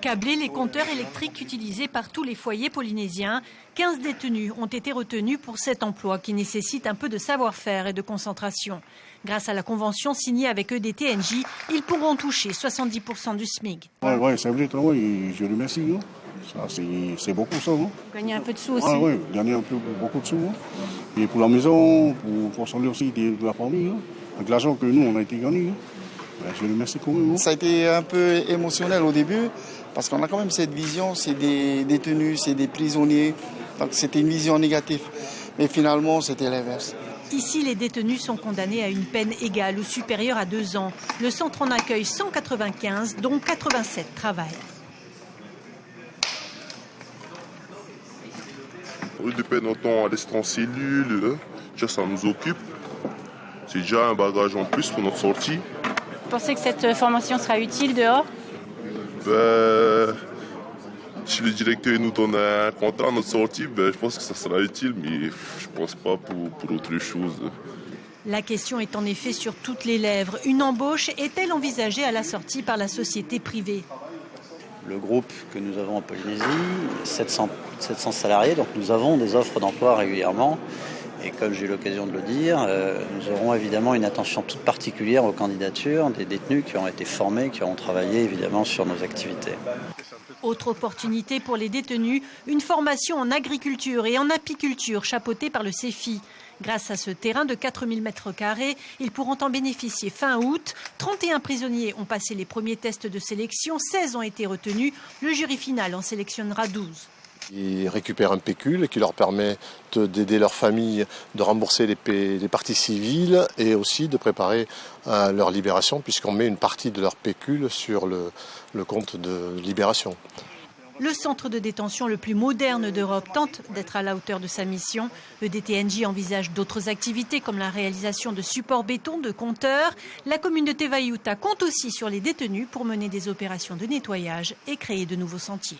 Câblés, les compteurs électriques utilisés par tous les foyers polynésiens, 15 détenus ont été retenus pour cet emploi qui nécessite un peu de savoir-faire et de concentration. Grâce à la convention signée avec EDTNJ, ils pourront toucher 70% du SMIC. Oui, c'est vrai, je le remercie. C'est beaucoup ça. Gagner un peu de sous aussi. Oui, gagner beaucoup de sous. Et pour la maison, pour soigner aussi de la famille, avec l'argent que nous, on a été gagné. Je le remercie quand même. Ça a été un peu émotionnel au début, parce qu'on a quand même cette vision, c'est des détenus, c'est des prisonniers, donc c'était une vision négative. Mais finalement, c'était l'inverse. Ici, les détenus sont condamnés à une peine égale ou supérieure à 2 ans. Le centre en accueille 195, dont 87 travaillent. Depuis longtemps à rester en cellule, déjà ça nous occupe. C'est déjà un bagage en plus pour notre sortie. Vous pensez que cette formation sera utile dehors? Si le directeur nous donne un contrat à notre sortie, je pense que ça sera utile, mais je ne pense pas pour autre chose. La question est en effet sur toutes les lèvres. Une embauche est-elle envisagée à la sortie par la société privée? Le groupe que nous avons en Polynésie, 700 salariés, donc nous avons des offres d'emploi régulièrement. Et comme j'ai eu l'occasion de le dire, nous aurons évidemment une attention toute particulière aux candidatures des détenus qui ont été formés, qui auront travaillé évidemment sur nos activités. Autre opportunité pour les détenus, une formation en agriculture et en apiculture chapeautée par le CEFI. Grâce à ce terrain de 4000 m², ils pourront en bénéficier fin août. 31 prisonniers ont passé les premiers tests de sélection, 16 ont été retenus. Le jury final en sélectionnera 12. Ils récupèrent un pécule qui leur permet d'aider leur famille, de rembourser les parties civiles et aussi de préparer leur libération puisqu'on met une partie de leur pécule sur le compte de libération. Le centre de détention le plus moderne d'Europe tente d'être à la hauteur de sa mission. EDTNJ envisage d'autres activités comme la réalisation de supports béton, de compteurs. La communauté Vaiuta compte aussi sur les détenus pour mener des opérations de nettoyage et créer de nouveaux sentiers.